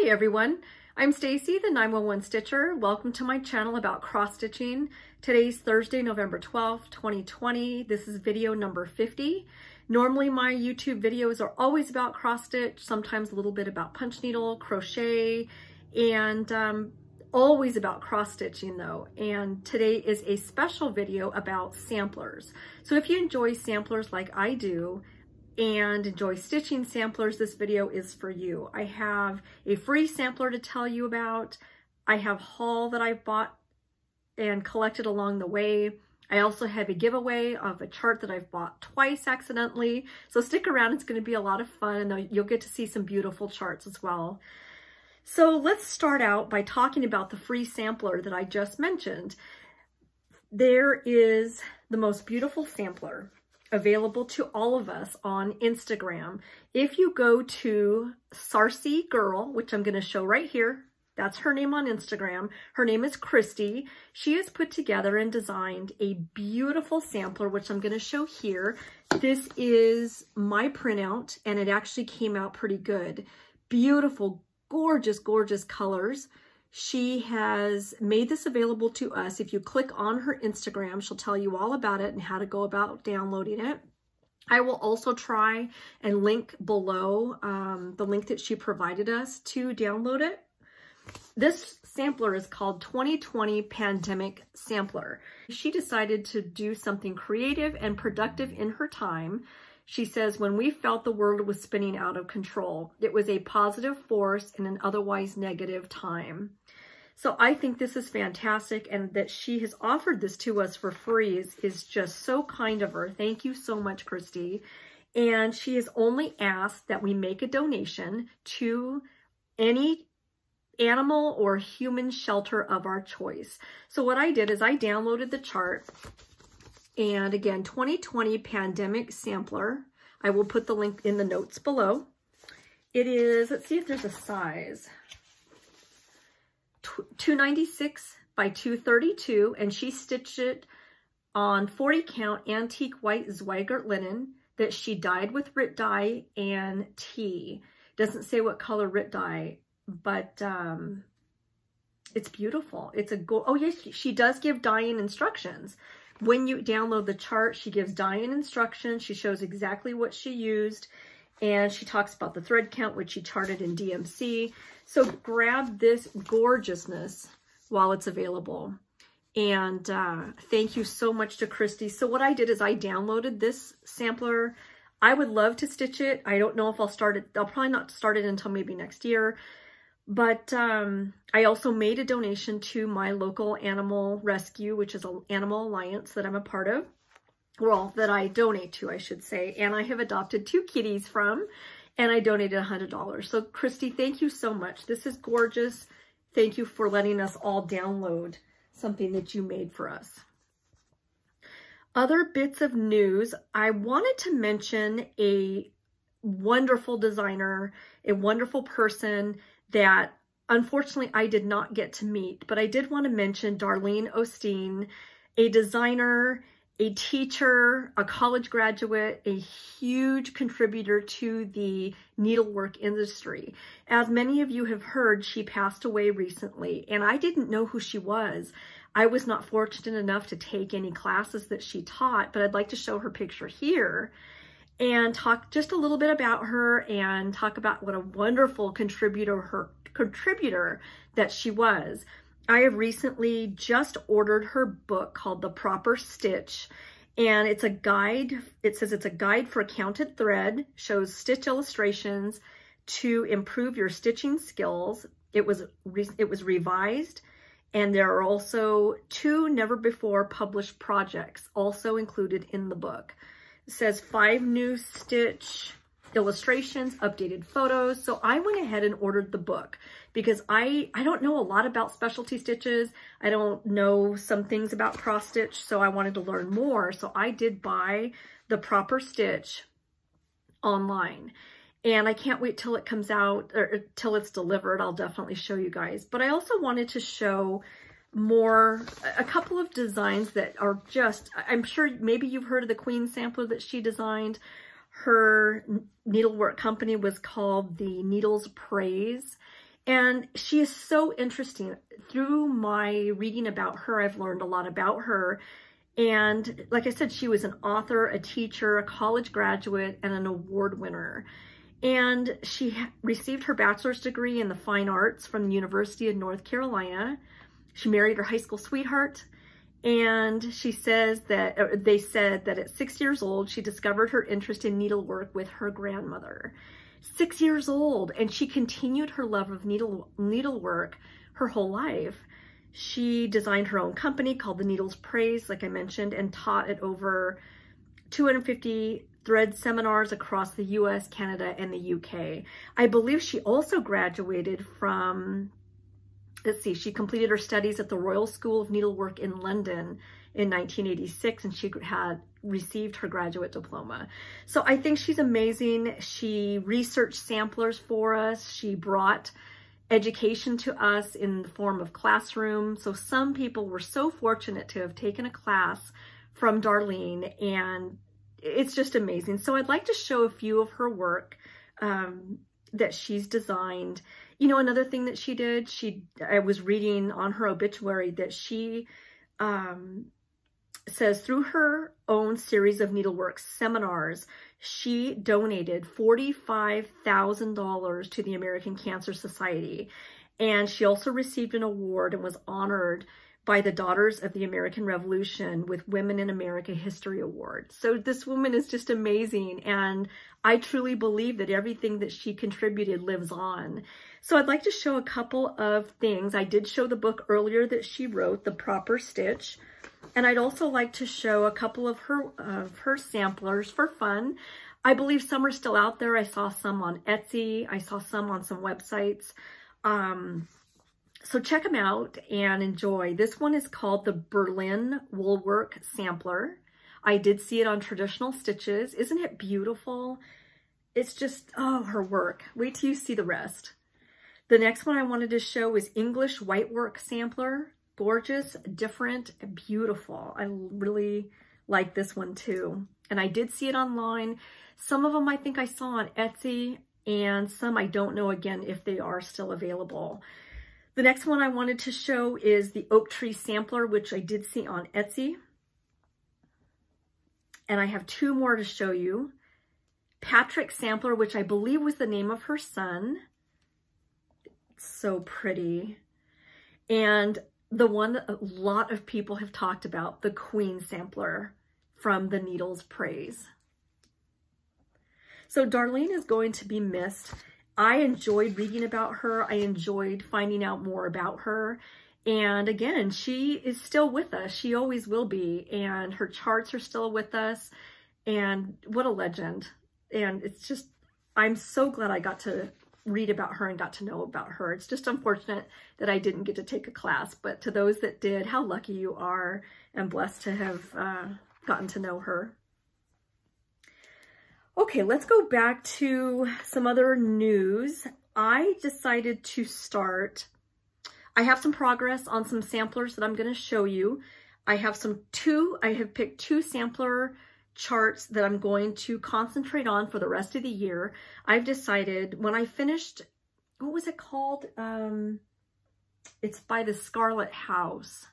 Hi everyone, I'm Stacy, the 911 Stitcher. Welcome to my channel about cross stitching. Today's Thursday, November 12th, 2020. This is video number 50. Normally my YouTube videos are always about cross stitch, sometimes a little bit about punch needle, crochet, and always about cross stitching though. And today is a special video about samplers. So if you enjoy samplers like I do, and enjoy stitching samplers, this video is for you. I have a free sampler to tell you about. I have haul that I've bought and collected along the way. I also have a giveaway of a chart that I've bought twice accidentally. So stick around, it's going to be a lot of fun and you'll get to see some beautiful charts as well. So let's start out by talking about the free sampler that I just mentioned. There is the most beautiful sampler available to all of us on Instagram. If you go to Sarcy Girl, which I'm going to show right here, that's her name on Instagram. Her name is Christy. She has put together and designed a beautiful sampler, which I'm going to show here. This is my printout, and it actually came out pretty good. Beautiful, gorgeous, gorgeous colors. She has made this available to us. If you click on her Instagram, she'll tell you all about it and how to go about downloading it. I will also try and link below the link that she provided us to download it. This sampler is called 2020 Pandemic Sampler. She decided to do something creative and productive in her time. She says, when we felt the world was spinning out of control, it was a positive force in an otherwise negative time. So I think this is fantastic, and that she has offered this to us for free is just so kind of her. Thank you so much, Christy. And she has only asked that we make a donation to any animal or human shelter of our choice. So what I did is I downloaded the chart. And again, 2020 Pandemic Sampler. I will put the link in the notes below. It is, let's see if there's a size, 296 by 232, and she stitched it on 40 count antique white Zweigart linen that she dyed with Rit dye and tea. Doesn't say what color Rit dye, but it's beautiful. It's a oh yes, she does give dyeing instructions. When you download the chart, she gives dyeing instructions. She shows exactly what she used, and she talks about the thread count, which she charted in DMC. So grab this gorgeousness while it's available. And thank you so much to Christy. So what I did is I downloaded this sampler. I would love to stitch it. I don't know if I'll start it. I'll probably not start it until maybe next year. But I also made a donation to my local animal rescue, which is an animal alliance that I'm a part of. Well, that I donate to, I should say. And I have adopted 2 kitties from, and I donated $100. So Christy, thank you so much. This is gorgeous. Thank you for letting us all download something that you made for us. Other bits of news, I wanted to mention a wonderful designer, a wonderful person that unfortunately I did not get to meet, but I did want to mention Darlene Osteen, a designer, a teacher, a college graduate, a huge contributor to the needlework industry. As many of you have heard, she passed away recently, and I didn't know who she was. I was not fortunate enough to take any classes that she taught, but I'd like to show her picture here and talk just a little bit about her and talk about what a wonderful contributor that she was. I have recently just ordered her book called The Proper Stitch, and it's a guide. It says it's a guide for counted thread, shows stitch illustrations to improve your stitching skills. It was revised, and there are also 2 never before published projects also included in the book. It says 5 new stitch illustrations, updated photos. So I went ahead and ordered the book because I don't know a lot about specialty stitches. I don't know some things about cross stitch, so I wanted to learn more. So I did buy The Proper Stitch online, and I can't wait till it comes out or till it's delivered. I'll definitely show you guys. But I also wanted to show a couple of designs that are just, I'm sure maybe you've heard of the Queen sampler that she designed. Her needlework company was called the Needles Praise, And she is so interesting. Through my reading about her, I've learned a lot about her. And like I said, she was an author, a teacher, a college graduate, and an award winner. And she received her bachelor's degree in the fine arts from the University of North Carolina. She married her high school sweetheart. And she says that, they said that at 6 years old, she discovered her interest in needlework with her grandmother. 6 years old, and she continued her love of needlework her whole life. She designed her own company called The Needle's Praise, like I mentioned, and taught at over 250 thread seminars across the US, Canada, and the UK. I believe she also graduated from, let's see, she completed her studies at the Royal School of Needlework in London in 1986, and she had received her graduate diploma. So I think she's amazing. She researched samplers for us. She brought education to us in the form of classroom. So some people were so fortunate to have taken a class from Darlene, and it's just amazing. So I'd like to show a few of her work that she's designed. You know, another thing that she did, I was reading on her obituary that she says through her own series of needlework seminars, she donated $45,000 to the American Cancer Society. And she also received an award and was honored by the Daughters of the American Revolution with Women in America History Award. So this woman is just amazing, and I truly believe that everything that she contributed lives on. So I'd like to show a couple of things. I did show the book earlier that she wrote, The Proper Stitch, and I'd also like to show a couple of her samplers for fun. I believe some are still out there. I saw some on Etsy. I saw some on some websites. So check them out and enjoy. This one is called the Berlin Woolwork Sampler. I did see it on Traditional Stitches. Isn't it beautiful? It's just, oh, her work. Wait till you see the rest. The next one I wanted to show is English Whitework Sampler. Gorgeous, different, beautiful. I really like this one too. And I did see it online. Some of them I think I saw on Etsy, and some I don't know again if they are still available. The next one I wanted to show is the Oak Tree Sampler, which I did see on Etsy. And I have two more to show you. Patrick Sampler, which I believe was the name of her son. It's so pretty. And the one that a lot of people have talked about, the Queen Sampler from The Needle's Praise. So Darlene is going to be missed. I enjoyed reading about her. I enjoyed finding out more about her. And again, she is still with us. She always will be. And her charts are still with us. And what a legend. And it's just, I'm so glad I got to read about her and got to know about her. It's just unfortunate that I didn't get to take a class. But to those that did, how lucky you are and blessed to have gotten to know her. Okay, let's go back to some other news. I decided to start, I have some progress on some samplers that I'm going to show you. I have picked two sampler charts that I'm going to concentrate on for the rest of the year. I've decided when I finished, what was it called? It's by the Scarlet House.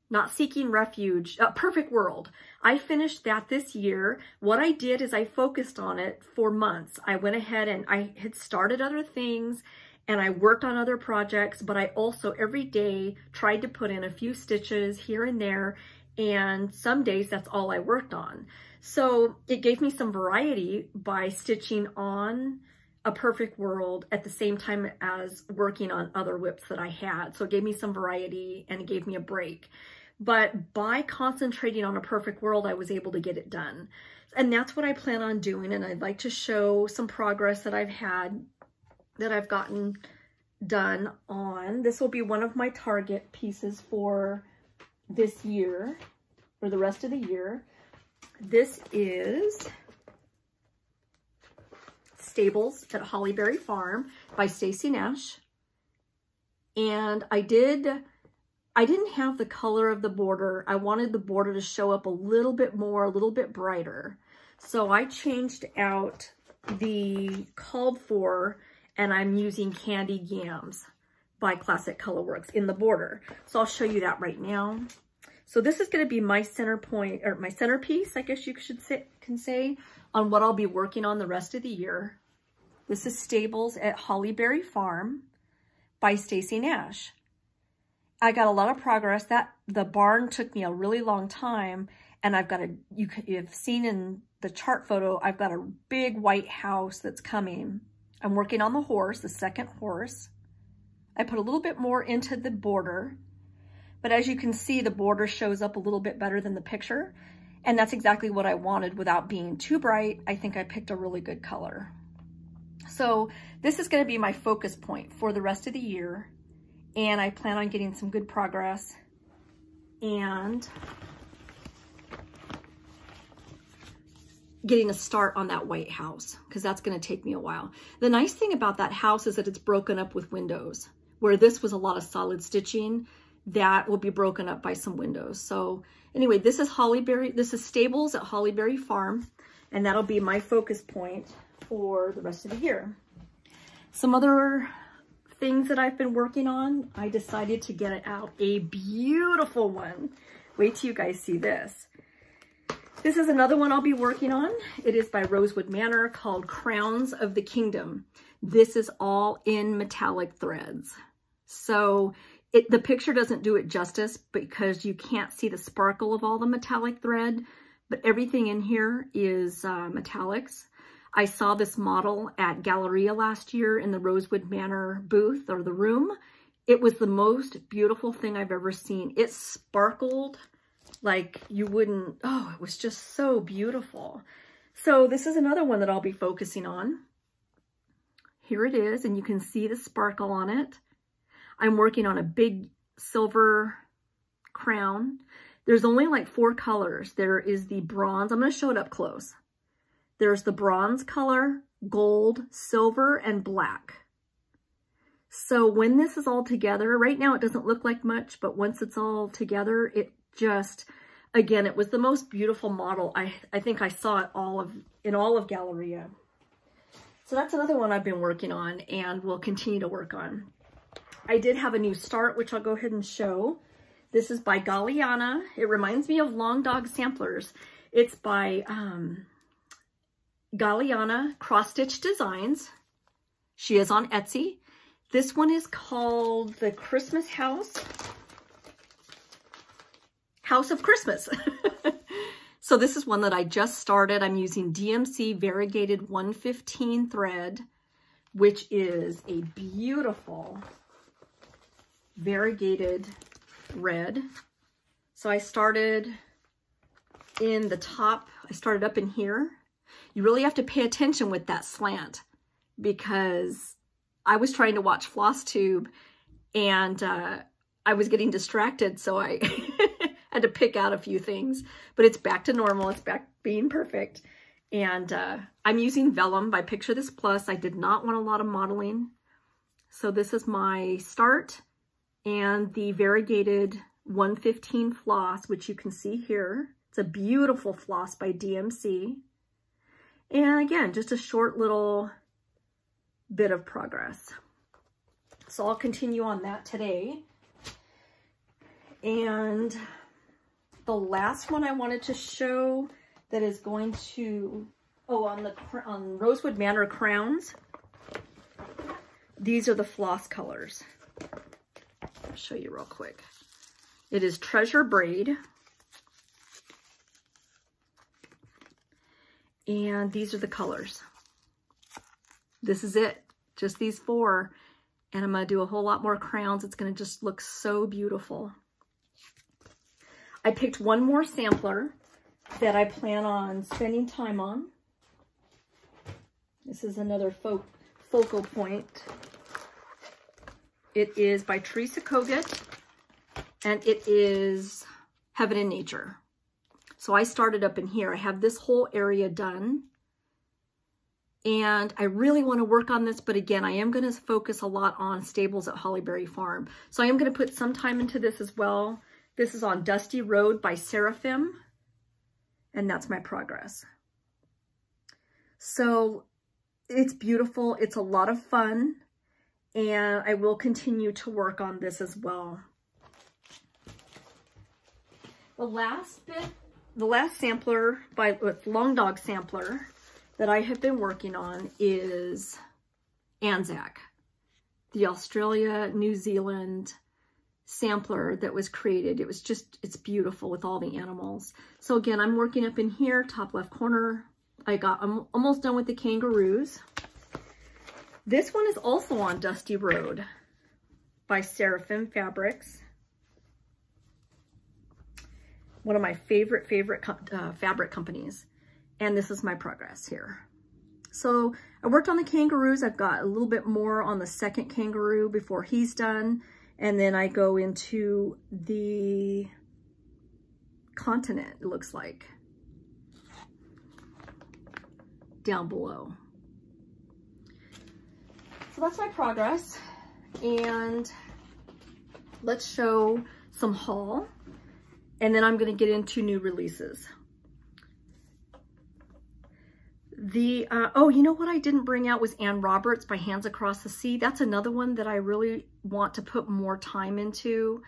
Not Seeking Refuge, Perfect World. I finished that this year. What I did is I focused on it for months. I went ahead and I had started other things and I worked on other projects, but I also every day tried to put in a few stitches here and there, and some days that's all I worked on. So it gave me some variety by stitching on a Perfect World at the same time as working on other whips that I had. So it gave me some variety and it gave me a break. But by concentrating on a Perfect World, I was able to get it done. And that's what I plan on doing. And I'd like to show some progress that I've had, that I've gotten done on. This will be one of my target pieces for this year, or the rest of the year. This is Stables at Hollyberry Farm by Stacy Nash. And I didn't have the color of the border. I wanted the border to show up a little bit more, a little bit brighter. So I changed out the called for and I'm using Candied Yams by Classic Colorworks in the border. So I'll show you that right now. So this is going to be my center point, or my centerpiece, I guess you can say, on what I'll be working on the rest of the year. This is Stables at Hollyberry Farm by Stacy Nash. I got a lot of progress. The barn took me a really long time, and I've got you've seen in the chart photo, I've got a big white house that's coming. I'm working on the horse, the second horse. I put a little bit more into the border, but as you can see, the border shows up a little bit better than the picture, and that's exactly what I wanted without being too bright. I think I picked a really good color. So this is going to be my focus point for the rest of the year, and I plan on getting some good progress and getting a start on that white house, because that's going to take me a while. The nice thing about that house is that it's broken up with windows, where this was a lot of solid stitching that will be broken up by some windows. So anyway, this is Stables at Hollyberry Farm, and that'll be my focus point for the rest of the year. Some other things that I've been working on, I decided to get out a beautiful one. Wait till you guys see this. This is another one I'll be working on. It is by Rosewood Manor, called Crowns of the Kingdom. This is all in metallic threads. So the picture doesn't do it justice because you can't see the sparkle of all the metallic thread, but everything in here is metallics. I saw this model at Galleria last year in the Rosewood Manor booth, or the room. It was the most beautiful thing I've ever seen. It sparkled like you wouldn't, oh, it was just so beautiful. So this is another one that I'll be focusing on. Here it is, and you can see the sparkle on it. I'm working on a big silver crown. There's only like 4 colors. There is the bronze. I'm going to show it up close. There's the bronze color, gold, silver, and black. So when this is all together, right now it doesn't look like much, but once it's all together, it just, again, it was the most beautiful model. I think I saw it in all of Galleria. So that's another one I've been working on and will continue to work on. I did have a new start, which I'll go ahead and show. This is by Galliana. It reminds me of Long Dog Samplers. It's by Galliana Cross Stitch Designs. She is on Etsy. This one is called the Christmas House of Christmas. So this is one that I just started. I'm using DMC variegated 115 thread, which is a beautiful variegated red. So I started in the top. I started up in here. You really have to pay attention with that slant, because I was trying to watch Flosstube and I was getting distracted, so I had to pick out a few things, but it's back to normal. It's back being perfect. And I'm using vellum by Picture This Plus. I did not want a lot of modeling. So this is my start and the variegated 115 floss, which you can see here. It's a beautiful floss by DMC. And again, just a short little bit of progress. So I'll continue on that today. And the last one I wanted to show that is going to, on Rosewood Manor crowns, these are the floss colors. I'll show you real quick. It is Treasure Braid. And these are the colors. This is it, just these 4. And I'm gonna do a whole lot more crowns. It's gonna just look so beautiful. I picked one more sampler that I plan on spending time on. This is another focal point. It is by Teresa Kogut, and it is Heaven in Nature. So I started up in here. I have this whole area done. And I really want to work on this, but again, I am going to focus a lot on Stables at Hollyberry Farm. So I am going to put some time into this as well. This is on Dusty Road by Seraphim, and that's my progress. So it's beautiful. It's a lot of fun, and I will continue to work on this as well. The last sampler with Long Dog sampler that I have been working on is Anzac, the Australia, New Zealand sampler that was created. It's beautiful with all the animals. So again, I'm working up in here, top left corner. I'm almost done with the kangaroos. This one is also on Dusty Road by Seraphim Fabrics. One of my favorite fabric companies. And this is my progress here. So I worked on the kangaroos. I've got a little bit more on the second kangaroo before he's done. And then I go into the continent, it looks like, down below. So that's my progress. And let's show some haul. And then I'm going to get into new releases. Oh, you know what I didn't bring out was Ann Roberts by Hands Across the Sea. That's another one that I really want to put more time into.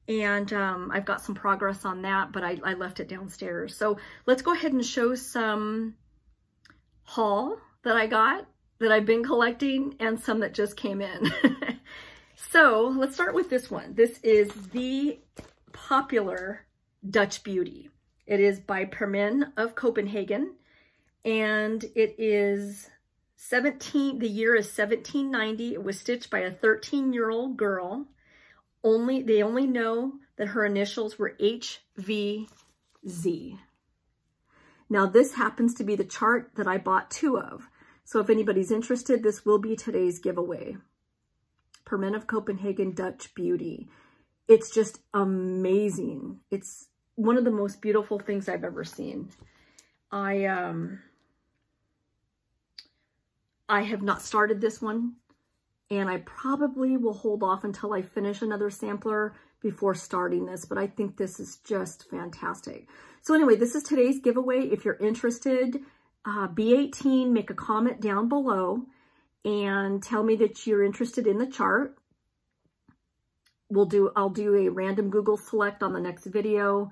And I've got some progress on that, but I left it downstairs. So let's go ahead and show some haul that I got, that I've been collecting, and some that just came in. So let's start with this one. This is the popular Dutch Beauty. It is by Permin of Copenhagen, and it is the year is 1790. It was stitched by a 13-year-old girl. They only know that her initials were HVZ. Now this happens to be the chart that I bought 2 of. So if anybody's interested, this will be today's giveaway. Permin of Copenhagen Dutch Beauty. It's just amazing. It's one of the most beautiful things I've ever seen. I have not started this one, and I probably will hold off until I finish another sampler before starting this, but I think this is just fantastic. So anyway, this is today's giveaway. If you're interested, be 18, make a comment down below and tell me that you're interested in the chart. I'll do a random Google select on the next video,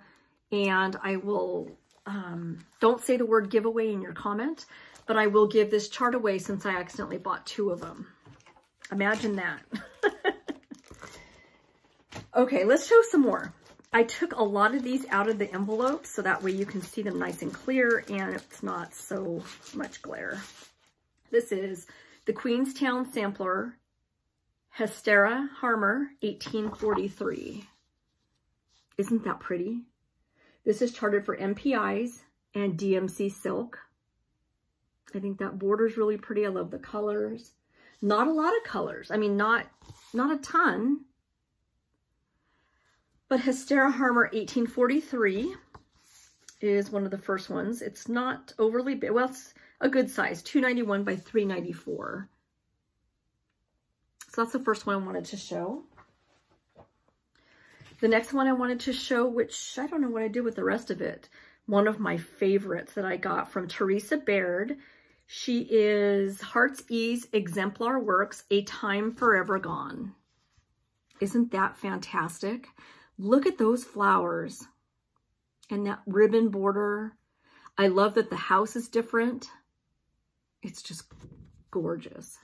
and I will, don't say the word giveaway in your comment, but I will give this chart away since I accidentally bought 2 of them. Imagine that. Okay, let's show some more. I took a lot of these out of the envelope so that way you can see them nice and clear and it's not so much glare. This is the Queenstown Sampler, Hestera Harmer, 1843. Isn't that pretty? This is charted for MPIs and DMC silk. I think that border is really pretty. I love the colors. Not a lot of colors. I mean, not a ton. But Hestera Harmer 1843 is one of the first ones. It's not overly big. Well, it's a good size, 291 by 394. So that's the first one I wanted to show. The next one I wanted to show, which I don't know what I did with the rest of it. One of my favorites that I got from Teresa Baird. She is Heart's Ease Exemplar Works, A Time Forever Gone. Isn't that fantastic? Look at those flowers and that ribbon border. I love that the house is different. It's just gorgeous.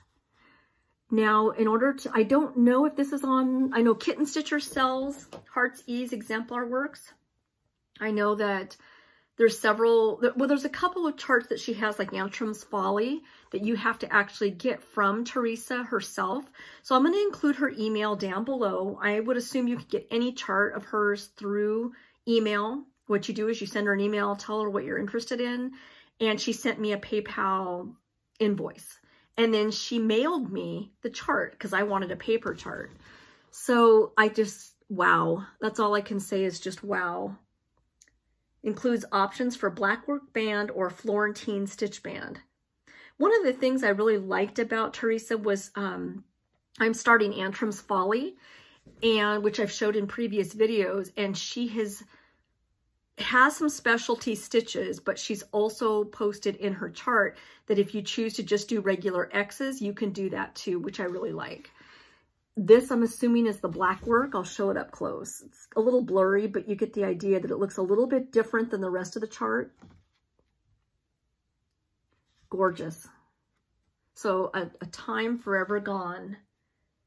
Now, in order to, I don't know if this is on, I know Kitten Stitcher sells Heart's Ease Exemplar Works. I know that there's several, well, there's a couple of charts that she has, like Antrim's Folly, that you have to actually get from Teresa herself. So I'm going to include her email down below. I would assume you could get any chart of hers through email. What you do is you send her an email, tell her what you're interested in, and she sent me a PayPal invoice. And then she mailed me the chart because I wanted a paper chart. So I just, wow. That's all I can say is just wow. Includes options for blackwork band or Florentine stitch band. One of the things I really liked about Teresa was I'm starting Antrim's Folly, and which I've showed in previous videos, and she has has some specialty stitches, but she's also posted in her chart that if you choose to just do regular X's, you can do that too, which I really like. This, I'm assuming, is the black work. I'll show it up close. It's a little blurry, but you get the idea that it looks a little bit different than the rest of the chart. Gorgeous. So a time forever gone.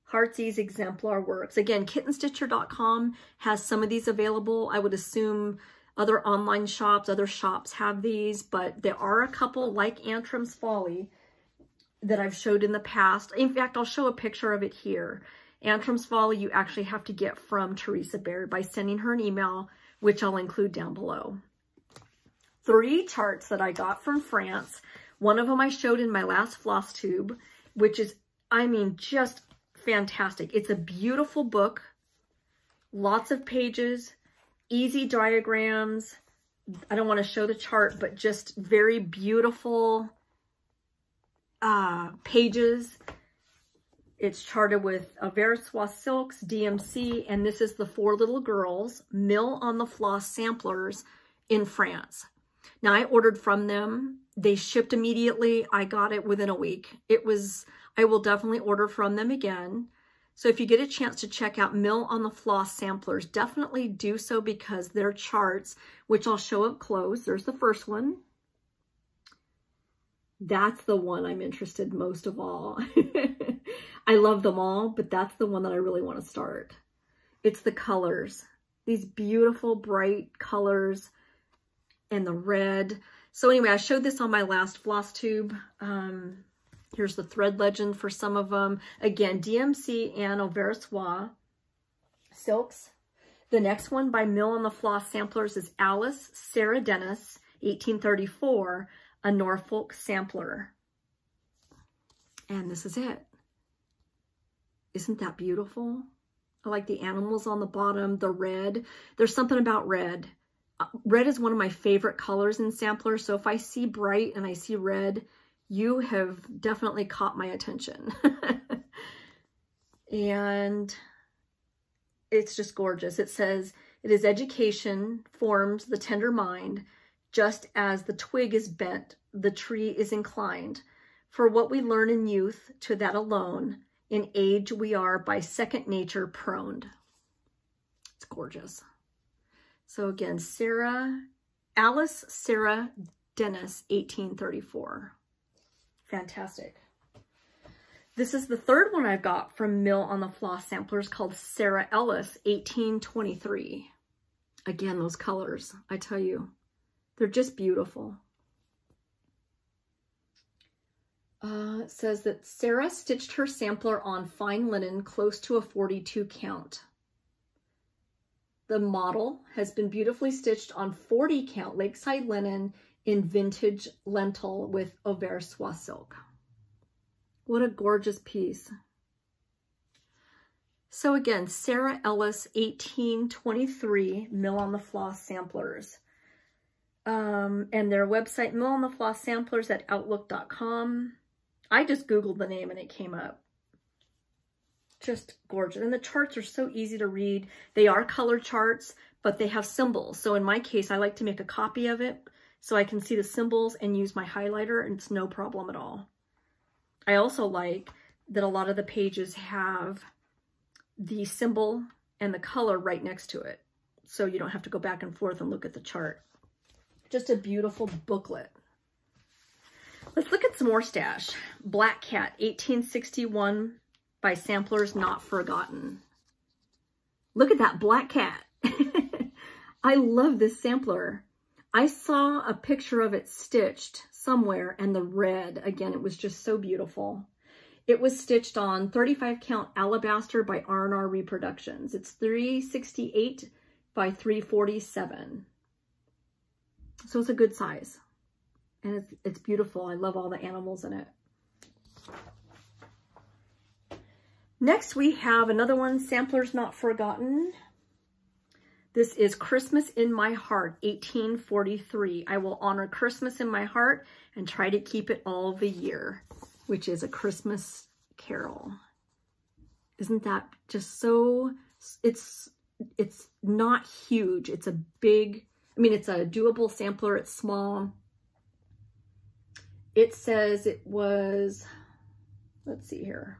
Heartsease exemplar works. Again, kittenstitcher.com has some of these available. I would assume other online shops, other shops have these, but there are a couple like Antrim's Folly that I've showed in the past. In fact, I'll show a picture of it here. Antrim's Folly you actually have to get from Teresa Baird by sending her an email, which I'll include down below. 3 charts that I got from France. One of them I showed in my last Flosstube, which is, I mean, just fantastic. It's a beautiful book, lots of pages, easy diagrams. I don't want to show the chart, but just very beautiful pages. It's charted with Versoix silks, DMC, and this is the 4 little girls, Mill on the Floss samplers in France. Now, I ordered from them. They shipped immediately. I got it within a week. I will definitely order from them again. So if you get a chance to check out Mill on the Floss samplers, definitely do so because their charts, which I'll show up close. There's the first one. That's the one I'm interested most of all. I love them all, but that's the one that I really want to start. It's the colors. These beautiful, bright colors and the red. So anyway, I showed this on my last Flosstube. Here's the thread legend for some of them. Again, DMC and Versoix silks. The next one by Mill on the Floss samplers is Alice Sarah Dennis, 1834, a Norfolk sampler. And this is it. Isn't that beautiful? I like the animals on the bottom, the red. There's something about red. Red is one of my favorite colors in samplers. So if I see bright and I see red, you have definitely caught my attention. And it's just gorgeous. It says, it is education forms the tender mind, just as the twig is bent, the tree is inclined. For what we learn in youth, to that alone, in age we are by second nature proned. It's gorgeous. So again, Alice Sarah Dennis, 1834. Fantastic. This is the third one I've got from Mill on the Floss samplers called Sarah Ellis, 1823. Again, those colors, I tell you, they're just beautiful. It says that Sarah stitched her sampler on fine linen close to a 42 count. The model has been beautifully stitched on 40 count lakeside linen in vintage lentil with Versoix silk. What a gorgeous piece. So again, Sarah Ellis, 1823, Mill on the Floss samplers. And their website, Mill on the Floss samplers at outlook.com. I just Googled the name and it came up. Just gorgeous. And the charts are so easy to read. They are color charts, but they have symbols. So in my case, I like to make a copy of it so I can see the symbols and use my highlighter, and it's no problem at all. I also like that a lot of the pages have the symbol and the color right next to it, so you don't have to go back and forth and look at the chart. Just a beautiful booklet. Let's look at some more stash. Black Cat, 1861 by Samplers Not Forgotten. Look at that black cat. I love this sampler. I saw a picture of it stitched somewhere, and the red, again, it was just so beautiful. It was stitched on 35 count alabaster by R&R Reproductions. It's 368 by 347. So it's a good size. And it's beautiful. I love all the animals in it. Next, we have another one, Samplers Not Forgotten. This is Christmas in My Heart, 1843. I will honor Christmas in my heart and try to keep it all the year, which is a Christmas carol. Isn't that just so, it's not huge. It's a big I mean, it's a doable sampler. It's small. It says it was, let's see here,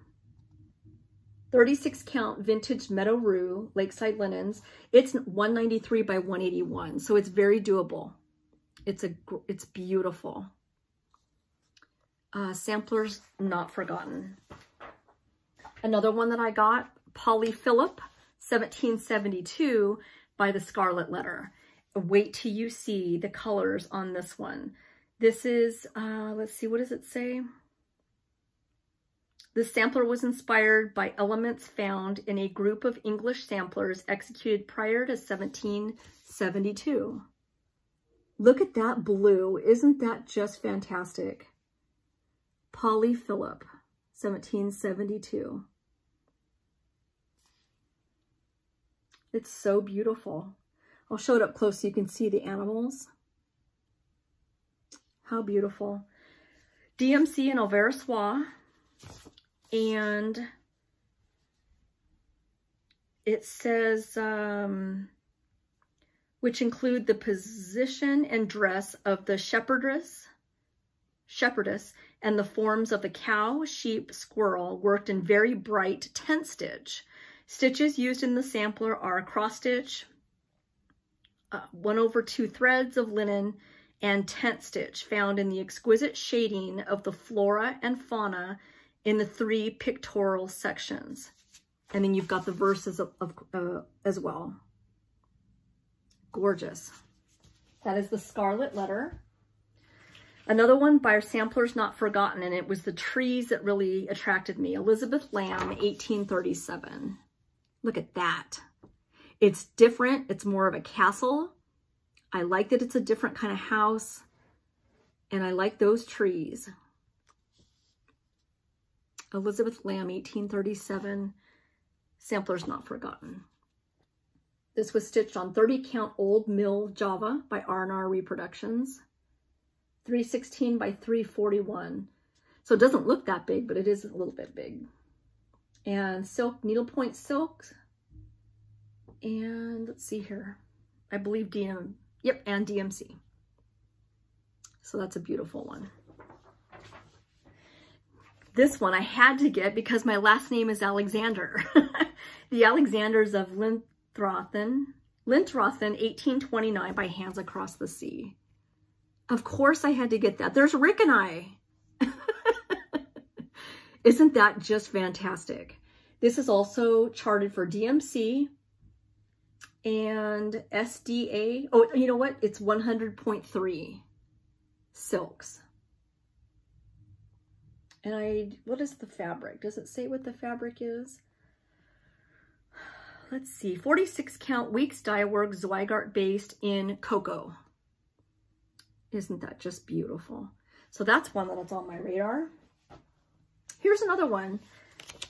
36 count vintage Meadow Rue Lakeside linens. It's 193 by 181, so it's very doable. It's beautiful. Samplers not forgotten. Another one that I got, Polly Phillip, 1772 by the Scarlet Letter. Wait till you see the colors on this one. This is, let's see, what does it say? This sampler was inspired by elements found in a group of English samplers executed prior to 1772. Look at that blue. Isn't that just fantastic? Polly Phillip, 1772. It's so beautiful. I'll show it up close so you can see the animals. How beautiful. DMC and Alvarez-Sois. And it says, which include the position and dress of the shepherdess, and the forms of the cow, sheep, squirrel, worked in very bright tent stitch. Stitches used in the sampler are cross stitch, 1/2 threads of linen, and tent stitch found in the exquisite shading of the flora and fauna in the 3 pictorial sections. And then you've got the verses as well. Gorgeous. That is the Scarlet Letter. Another one by Samplers Not Forgotten, and it was the trees that really attracted me. Elizabeth Lamb, 1837. Look at that. It's different. It's more of a castle. I like that it's a different kind of house, and I like those trees. Elizabeth Lamb, 1837. Samplers Not Forgotten. This was stitched on 30 count Old Mill Java by R&R Reproductions. 316 by 341. So it doesn't look that big, but it is a little bit big. And silk, needlepoint silk. And let's see here. I believe and DMC. So that's a beautiful one. This one I had to get because my last name is Alexander. The Alexanders of Linthrothon, 1829 by Hands Across the Sea. Of course I had to get that. There's Rick and I. Isn't that just fantastic? This is also charted for DMC and SDA. Oh, you know what? It's 100.3 silks. And what is the fabric? Does it say what the fabric is? Let's see, 46 count Weeks Dye Work Zweigart based in cocoa. Isn't that just beautiful? So that's one that's on my radar. Here's another one.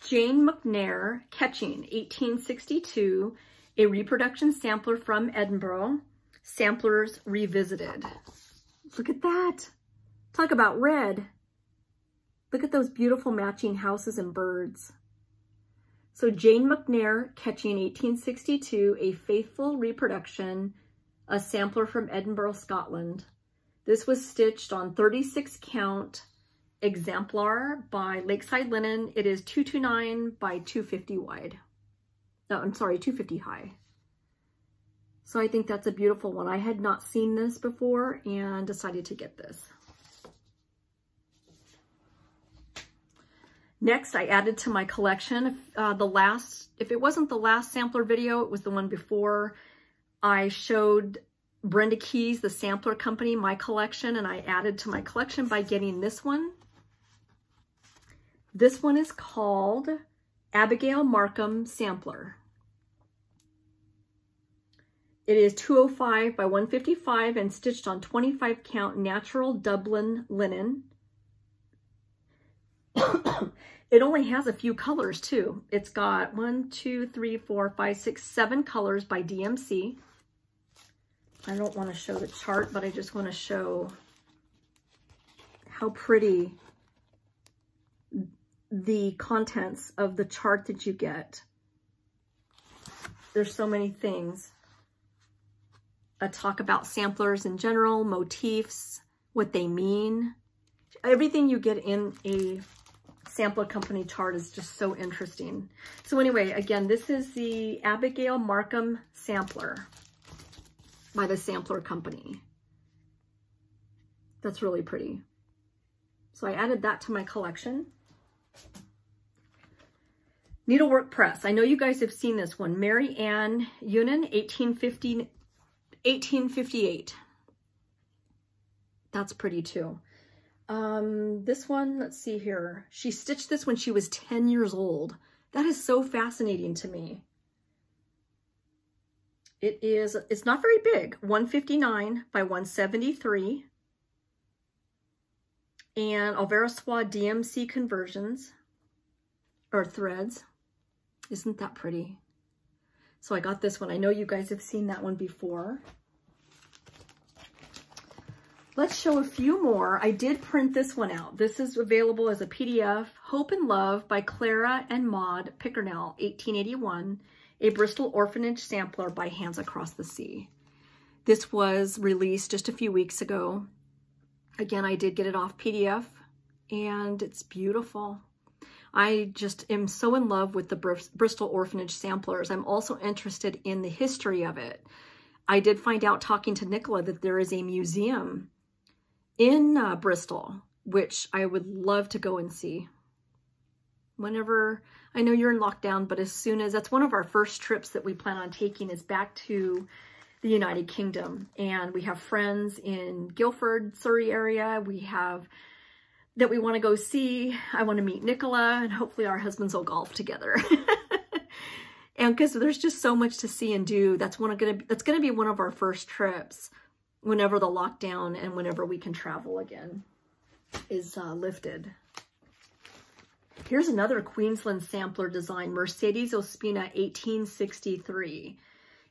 Jane McNair, Catching, 1862, a reproduction sampler from Edinburgh, Samplers Revisited. Look at that. Talk about red. Look at those beautiful matching houses and birds. So Jane McNair, Catching, 1862, a faithful reproduction, a sampler from Edinburgh, Scotland. This was stitched on 36 count exemplar by Lakeside Linen. It is 229 by 250 wide. No, I'm sorry, 250 high. So I think that's a beautiful one. I had not seen this before and decided to get this. Next, I added to my collection if it wasn't the last sampler video, it was the one before. I showed Brenda Keys, the sampler company, my collection, and I added to my collection by getting this one. This one is called Abigail Markham Sampler. It is 205 by 155 and stitched on 25 count natural Dublin linen. It only has a few colors too. It's got 1, 2, 3, 4, 5, 6, 7 colors by DMC. I don't want to show the chart, but I just want to show how pretty the contents of the chart that you get. There's so many things. talk about samplers in general, motifs, what they mean. Everything you get in a sampler company chart is just so interesting. So anyway, again, this is the Abigail Markham sampler by the Sampler Company. That's really pretty. So I added that to my collection. Needlework Press. I know you guys have seen this one. Mary Ann Unan, 1858. That's pretty too. This one, let's see here. She stitched this when she was 10 years old. That is so fascinating to me. It's not very big, 159 by 173. And Alvarez-Swa DMC conversions, or threads. Isn't that pretty? So I got this one. I know you guys have seen that one before. Let's show a few more. I did print this one out. This is available as a PDF. Hope and Love by Clara and Maud Pickernell, 1881. A Bristol Orphanage Sampler by Hands Across the Sea. This was released just a few weeks ago. Again, I did get it off PDF, and it's beautiful. I just am so in love with the Bristol Orphanage samplers. I'm also interested in the history of it. I did find out talking to Nicola that there is a museum in Bristol, which I would love to go and see. Whenever, I know you're in lockdown, but as soon as, that's one of our first trips that we plan on taking is back to the United Kingdom. And we have friends in Guildford, Surrey area. We have that we want to go see. I want to meet Nicola, and hopefully our husbands will golf together. And because there's just so much to see and do, that's going to be one of our first trips whenever the lockdown and whenever we can travel again is lifted. Here's another Queensland sampler design, Mercedes Ospina, 1863.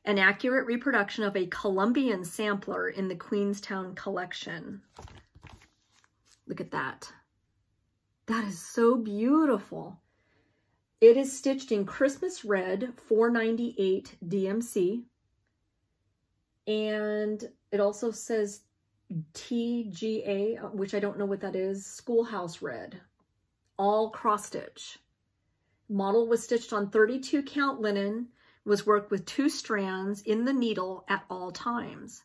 An accurate reproduction of a Colombian sampler in the Queenstown collection. Look at that. That is so beautiful. It is stitched in Christmas Red, 498 DMC. And it also says TGA, which I don't know what that is, Schoolhouse Red. All cross stitch. Model was stitched on 32 count linen, was worked with 2 strands in the needle at all times.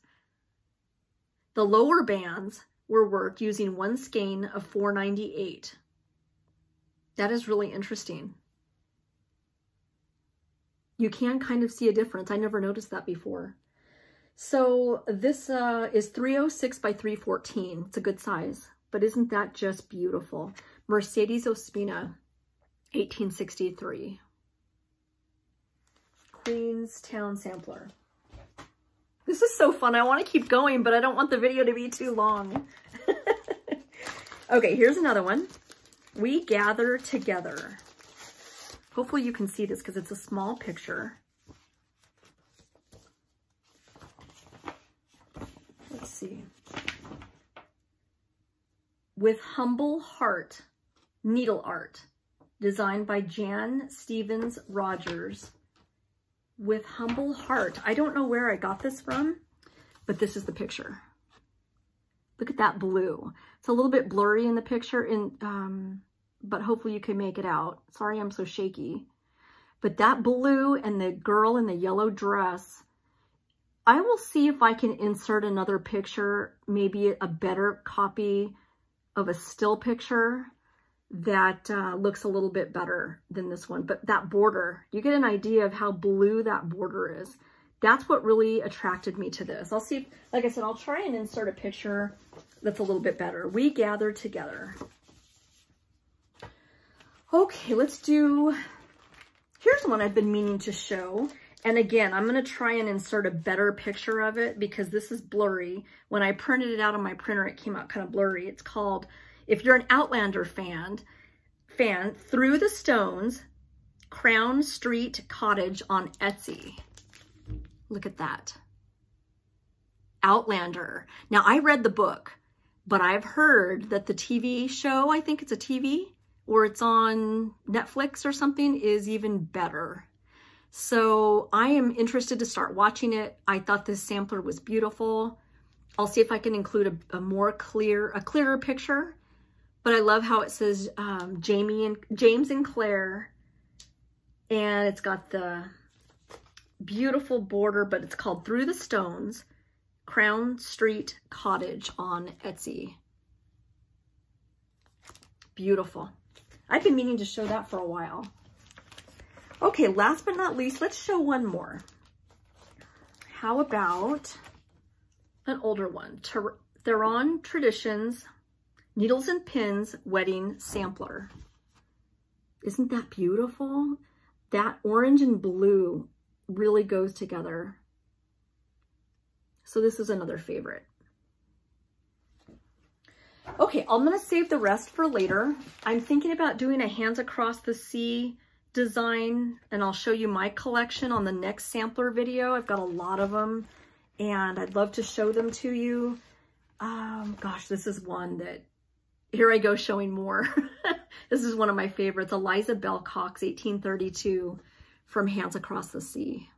The lower bands were worked using 1 skein of 498. That is really interesting. You can kind of see a difference. I never noticed that before. So this is 306 by 314. It's a good size, but isn't that just beautiful? Mercedes Ospina, 1863. Queenstown sampler. This is so fun. I want to keep going, but I don't want the video to be too long. Okay, here's another one. We Gather Together. Hopefully you can see this because it's a small picture. Let's see. With Humble Heart, needle art, designed by Jan Stevens Rogers. With Humble Heart. I don't know where I got this from, but this is the picture. Look at that blue. It's a little bit blurry in the picture, but hopefully you can make it out. Sorry, I'm so shaky. But that blue and the girl in the yellow dress, I will see if I can insert another picture, maybe a better copy of a still picture that looks a little bit better than this one. But that border, you get an idea of how blue that border is. That's what really attracted me to this. I'll see, if, like I said, I'll try and insert a picture that's a little bit better. We Gather Together. Okay, let's do, here's one I've been meaning to show. And again, I'm going to try and insert a better picture of it because this is blurry. When I printed it out on my printer, it came out kind of blurry. It's called, if you're an Outlander fan, Through the Stones, Crown Street Cottage on Etsy. Look at that. Outlander. Now, I read the book, but I've heard that the TV show, I think it's a TV, or it's on Netflix or something, is even better. So I am interested to start watching it. I thought this sampler was beautiful. I'll see if I can include a clearer picture. But I love how it says James and Claire. And it's got the beautiful border, but it's called Through the Stones, Crown Street Cottage on Etsy. Beautiful. I've been meaning to show that for a while. Okay, last but not least, let's show one more. How about an older one? Theron Traditions Needles and Pins Wedding Sampler. Isn't that beautiful? That orange and blue really goes together. So this is another favorite. Okay, I'm gonna save the rest for later. I'm thinking about doing a Hands Across the Sea design, and I'll show you my collection on the next sampler video. I've got a lot of them, and I'd love to show them to you. Gosh, this is one that, here I go showing more. This is one of my favorites, Eliza Bell Cox, 1832, from Hands Across the Sea.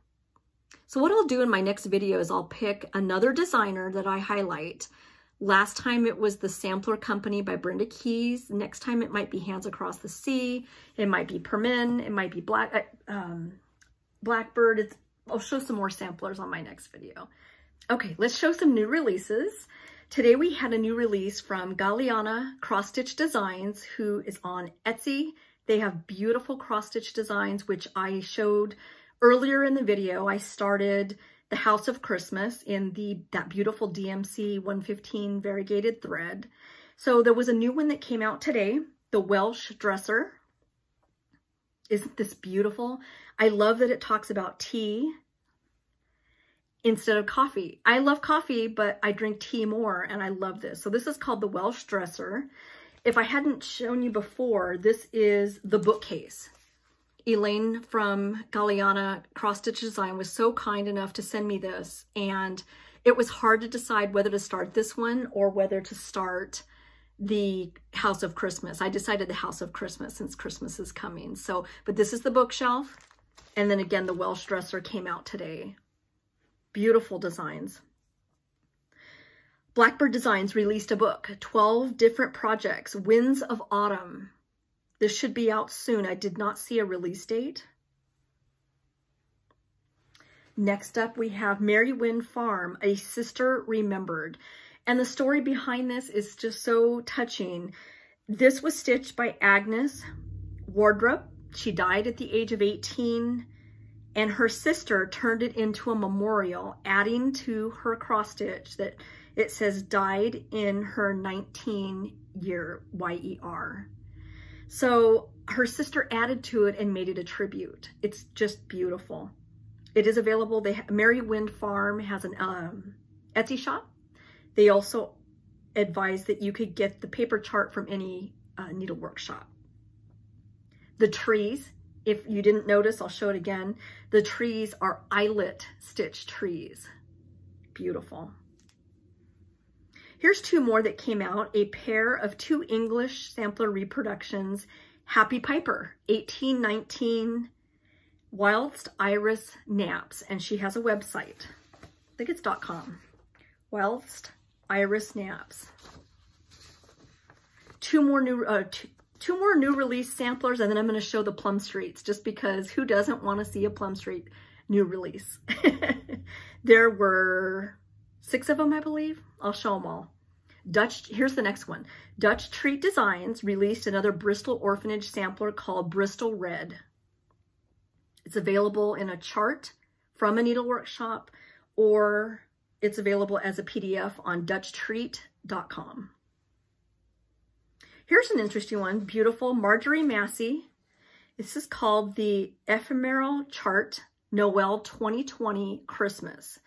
So what I'll do in my next video is I'll pick another designer that I highlight. Last time it was The Sampler Company by Brenda Keyes. Next time it might be Hands Across the Sea. It might be Permin. It might be Blackbird. I'll show some more samplers on my next video. Okay, let's show some new releases. Today we had a new release from Galiana Cross Stitch Designs, who is on Etsy. They have beautiful cross stitch designs, which I showed earlier in the video. I started the House of Christmas in that beautiful DMC 115 variegated thread. So there was a new one that came out today, the Welsh Dresser. Isn't this beautiful? I love that it talks about tea instead of coffee. I love coffee, but I drink tea more, and I love this. So this is called the Welsh Dresser. If I hadn't shown you before, this is the bookcase. Elaine from Galiana Cross Stitch Design was so kind enough to send me this, and it was hard to decide whether to start this one or whether to start the House of Christmas. I decided the House of Christmas since Christmas is coming. So, but this is the bookshelf, and then again the Welsh Dresser came out today. Beautiful designs. Blackbird Designs released a book, 12 different projects, Winds of Autumn. This should be out soon. I did not see a release date. Next up, we have Mary Wynn Farm, A Sister Remembered. And the story behind this is just so touching. This was stitched by Agnes Wardrop. She died at the age of 18, and her sister turned it into a memorial, adding to her cross stitch that it says died in her 19-year YER. So her sister added to it and made it a tribute. It's just beautiful. It is available. Mary Wynn Farm has an Etsy shop. They also advise that you could get the paper chart from any needlework shop. The trees, if you didn't notice, I'll show it again. The trees are eyelet stitch trees. Beautiful. Here's two more that came out, a pair of 2 English sampler reproductions, Happy Piper, 1819, Whilst Iris Naps, and she has a website. I think it's .com. Whilst Iris Naps. Two more new release samplers, and then I'm going to show the Plum Streets, just because who doesn't want to see a Plum Street new release? There were 6 of them, I believe. I'll show them all. Here's the next one. Dutch Treat Designs released another Bristol Orphanage sampler called Bristol Red. It's available in a chart from a needlework shop, or it's available as a PDF on DutchTreat.com. Here's an interesting one, beautiful Marjorie Massey. This is called the Ephemeral Chart Noel 2020 Christmas.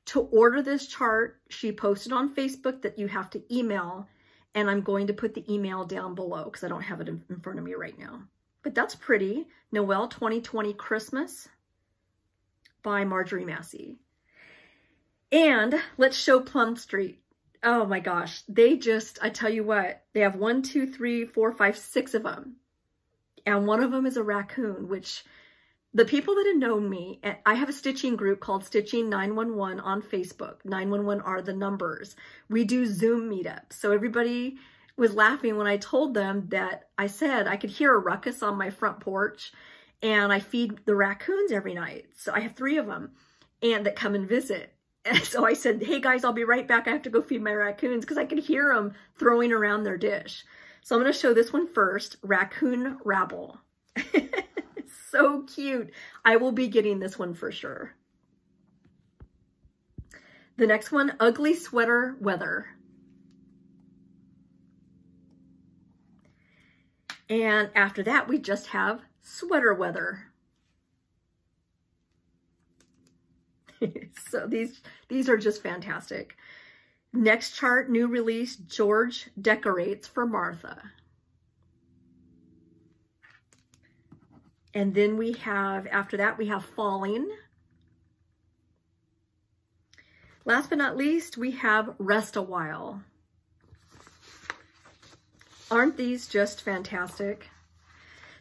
To order this chart, she posted on Facebook that you have to email, and I'm going to put the email down below because I don't have it in front of me right now. But that's pretty. Noel 2020 Christmas by Marjorie Massey. And let's show Plum Street. Oh my gosh, I tell you what, they have 1, 2, 3, 4, 5, 6 of them. And one of them is a raccoon, which The people that have known me, I have a stitching group called Stitching 911 on Facebook. 911 are the numbers. We do Zoom meetups. So everybody was laughing when I told them that I said I could hear a ruckus on my front porch, and I feed the raccoons every night. So I have 3 of them and that come and visit. And so I said, hey guys, I'll be right back. I have to go feed my raccoons because I could hear them throwing around their dish. So I'm going to show this one first, Raccoon Rabble. So cute. I will be getting this one for sure. The next one, Ugly Sweater Weather. And after that, we just have Sweater Weather. So these are just fantastic. Next chart, new release, George Decorates for Martha. And then we have, after that, we have Falling. Last but not least, we have Rest a While. Aren't these just fantastic?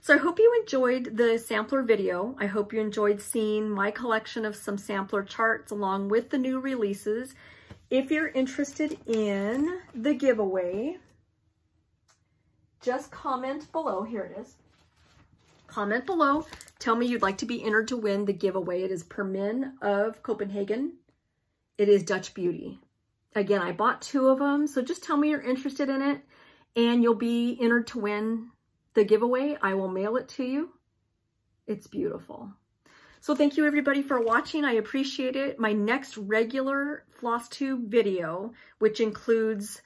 So I hope you enjoyed the sampler video. I hope you enjoyed seeing my collection of some sampler charts along with the new releases. If you're interested in the giveaway, just comment below. Here it is. Comment below. Tell me you'd like to be entered to win the giveaway. It is Permin of Copenhagen. It is Dutch Beauty. Again, I bought 2 of them, so just tell me you're interested in it and you'll be entered to win the giveaway. I will mail it to you. It's beautiful. So thank you everybody for watching. I appreciate it. My next regular Flosstube video, which includes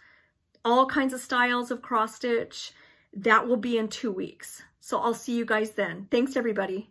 all kinds of styles of cross stitch, that will be in 2 weeks. So I'll see you guys then. Thanks everybody.